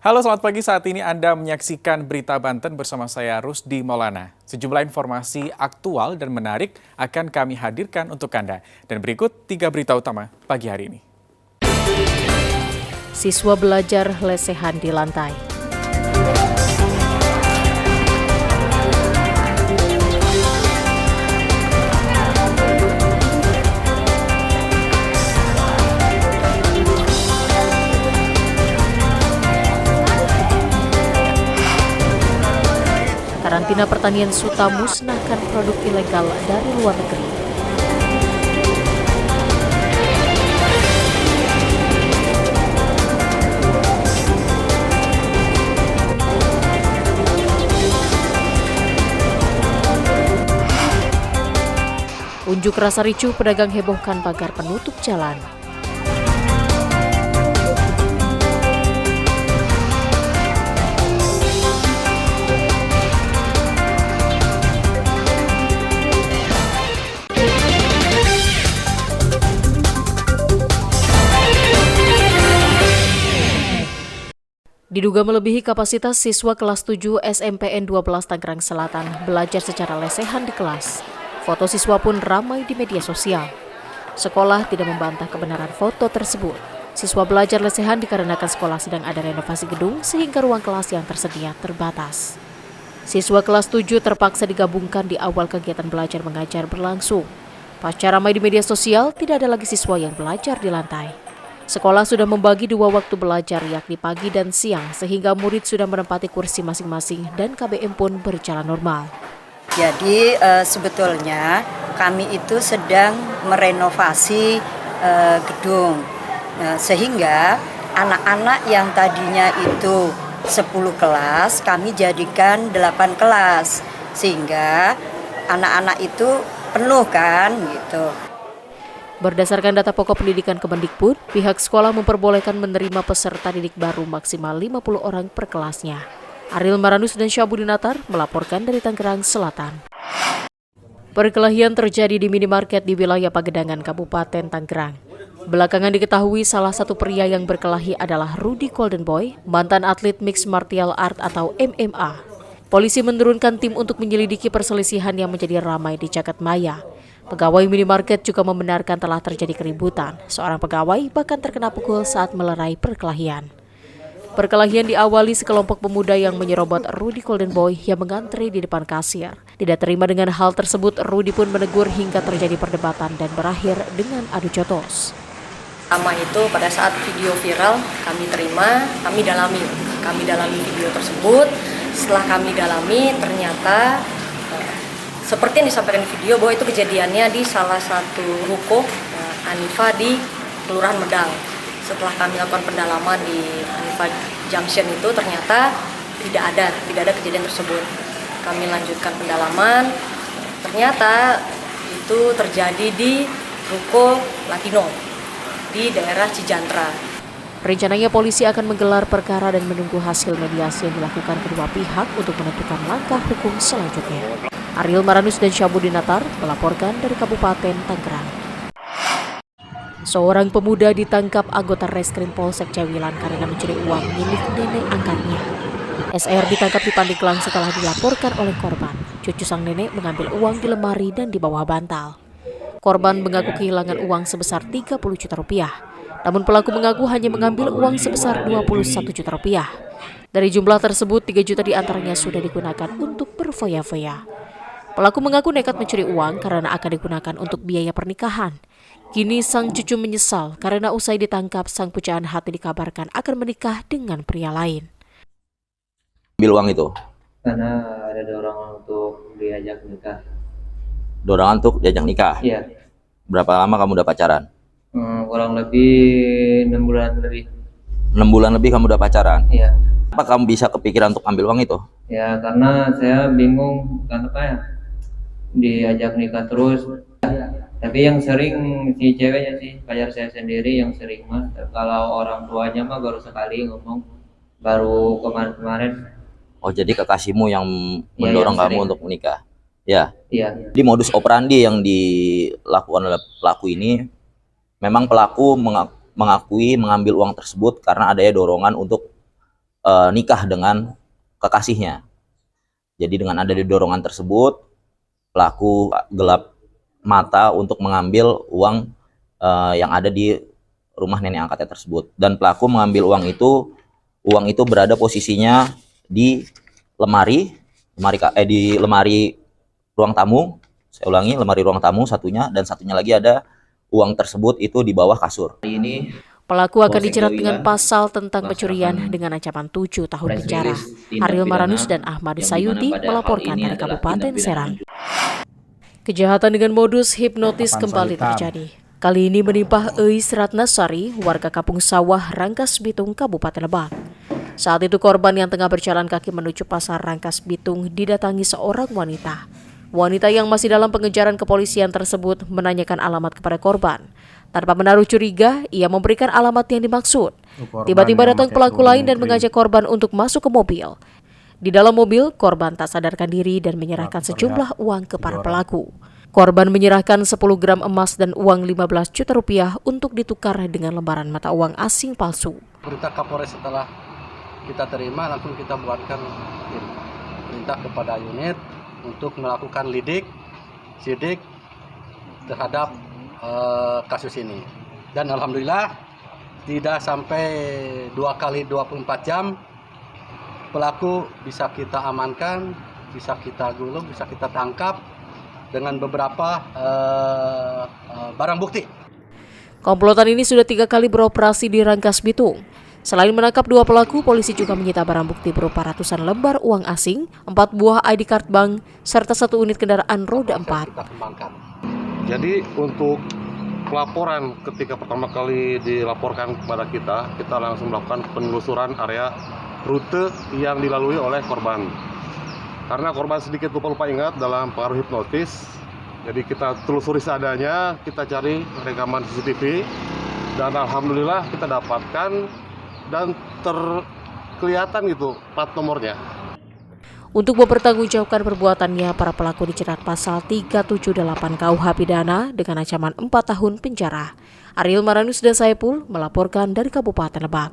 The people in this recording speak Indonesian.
Halo, selamat pagi. Saat ini Anda menyaksikan Berita Banten bersama saya Rusdi Maulana. Sejumlah informasi aktual dan menarik akan kami hadirkan untuk Anda. Dan berikut 3 berita utama pagi hari ini. Siswa belajar lesehan di lantai. Karantina pertanian Suta musnahkan produk ilegal dari luar negeri. Unjuk rasa ricuh, pedagang hebohkan pagar penutup jalan. Diduga melebihi kapasitas, siswa kelas 7 SMPN 12 Tangerang Selatan belajar secara lesehan di kelas. Foto siswa pun ramai di media sosial. Sekolah tidak membantah kebenaran foto tersebut. Siswa belajar lesehan dikarenakan sekolah sedang ada renovasi gedung sehingga ruang kelas yang tersedia terbatas. Siswa kelas 7 terpaksa digabungkan di awal kegiatan belajar mengajar berlangsung. Pasca ramai di media sosial, tidak ada lagi siswa yang belajar di lantai. Sekolah sudah membagi 2 waktu belajar, yakni pagi dan siang, sehingga murid sudah menempati kursi masing-masing dan KBM pun berjalan normal. Jadi sebetulnya kami itu sedang merenovasi gedung, sehingga anak-anak yang tadinya itu 10 kelas kami jadikan 8 kelas, sehingga anak-anak itu penuh kan gitu. Berdasarkan data pokok pendidikan Kemendikbud, pihak sekolah memperbolehkan menerima peserta didik baru maksimal 50 orang per kelasnya. Ariel Maranus dan Syabudinatar melaporkan dari Tangerang Selatan. Perkelahian terjadi di minimarket di wilayah Pagedangan, Kabupaten Tangerang. Belakangan diketahui salah satu pria yang berkelahi adalah Rudy Golden Boy, mantan atlet Mixed Martial Art atau MMA. Polisi menurunkan tim untuk menyelidiki perselisihan yang menjadi ramai di jagat maya. Pegawai minimarket juga membenarkan telah terjadi keributan. Seorang pegawai bahkan terkena pukul saat melerai perkelahian. Perkelahian diawali sekelompok pemuda yang menyerobot Rudy Golden Boy yang mengantre di depan kasir. Tidak terima dengan hal tersebut, Rudy pun menegur hingga terjadi perdebatan dan berakhir dengan adu jotos. Pertama itu pada saat video viral kami terima, kami dalami video tersebut. Setelah kami dalami, ternyata seperti yang disampaikan di video bahwa itu kejadiannya di salah satu ruko Anifa di Kelurahan Medal. Setelah kami lakukan pendalaman di Anifa Junction itu ternyata tidak ada kejadian tersebut. Kami lanjutkan pendalaman, ternyata itu terjadi di ruko Latino di daerah Cijantra. Rencananya polisi akan menggelar perkara dan menunggu hasil mediasi yang dilakukan kedua pihak untuk menentukan langkah hukum selanjutnya. Ariel Maranus dan Syabudinatar melaporkan dari Kabupaten Tangerang. Seorang pemuda ditangkap anggota Reskrim Polsek Cawilan karena mencuri uang milik nenek angkatnya. SR ditangkap di Pandeglang setelah dilaporkan oleh korban. Cucu sang nenek mengambil uang di lemari dan di bawah bantal. Korban mengaku kehilangan uang sebesar 30 juta rupiah. Namun pelaku mengaku hanya mengambil uang sebesar 21 juta rupiah. Dari jumlah tersebut, 3 juta diantaranya sudah digunakan untuk berfoya-foya. Pelaku mengaku nekat mencuri uang karena akan digunakan untuk biaya pernikahan. Kini sang cucu menyesal karena usai ditangkap, sang pujaan hati dikabarkan akan menikah dengan pria lain. Ambil uang itu? Karena ada dorongan untuk diajak nikah. Dorongan untuk diajak nikah? Iya. Berapa lama kamu udah pacaran? Kurang lebih 6 bulan lebih. 6 bulan lebih kamu udah pacaran? Iya. Apa kamu bisa kepikiran untuk ambil uang itu? Ya karena saya bingung, kenapa ya diajak nikah terus. Tapi yang sering si ceweknya sih, pacar saya sendiri yang sering mah. Kalau orang tuanya mah baru sekali ngomong, baru kemarin-kemarin. Oh, jadi kekasihmu yang mendorong yang kamu untuk menikah? Ya. Iya. Di modus operandi yang dilakukan oleh pelaku ini, memang pelaku mengakui mengambil uang tersebut karena adanya dorongan untuk nikah dengan kekasihnya. Jadi dengan ada dorongan tersebut, pelaku gelap mata untuk mengambil uang yang ada di rumah nenek angkatnya tersebut. Dan pelaku mengambil uang itu berada posisinya di lemari ruang tamu. Saya ulangi, lemari ruang tamu satunya, dan satunya lagi ada uang tersebut itu di bawah kasur. Ini Pelaku akan dijerat dengan pasal tentang pencurian dengan ancaman 7 tahun penjara. Ariel Maranus dan Ahmad Sayuti melaporkan dari Kabupaten Serang. Kejahatan dengan modus hipnotis kembali terjadi. Kali ini menimpa Eis Ratnasari, warga Kampung Sawah, Rangkas Bitung, Kabupaten Lebak. Saat itu korban yang tengah berjalan kaki menuju pasar Rangkas Bitung didatangi seorang wanita. Wanita yang masih dalam pengejaran kepolisian tersebut menanyakan alamat kepada korban. Tanpa menaruh curiga, ia memberikan alamat yang dimaksud. Tiba-tiba datang pelaku lain dan mengajak korban untuk masuk ke mobil. Di dalam mobil, korban tak sadarkan diri dan menyerahkan sejumlah uang ke para pelaku. Korban menyerahkan 10 gram emas dan uang 15 juta rupiah untuk ditukar dengan lembaran mata uang asing palsu. Perintah Kapolres setelah kita terima, langsung kita buatkan perintah kepada unit untuk melakukan sidik terhadap kasus ini. Dan alhamdulillah tidak sampai 2 kali 24 jam pelaku bisa kita amankan, bisa kita gulung, bisa kita tangkap dengan beberapa barang bukti. Komplotan ini sudah 3 kali beroperasi di Rangkas Bitung. Selain menangkap 2 pelaku, polisi juga menyita barang bukti berupa ratusan lembar uang asing, 4 buah ID card bank, serta 1 unit kendaraan roda 4. Jadi untuk pelaporan ketika pertama kali dilaporkan kepada kita langsung melakukan penelusuran area rute yang dilalui oleh korban. Karena korban sedikit lupa ingat dalam pengaruh hipnotis, jadi kita telusuri seadanya, kita cari rekaman CCTV, dan alhamdulillah kita dapatkan dan kelihatan gitu plat nomornya. Untuk mempertanggungjawabkan perbuatannya, para pelaku dijerat pasal 378 KUH pidana dengan ancaman 4 tahun penjara. Ariel Maranus dan Saipul melaporkan dari Kabupaten Lebak.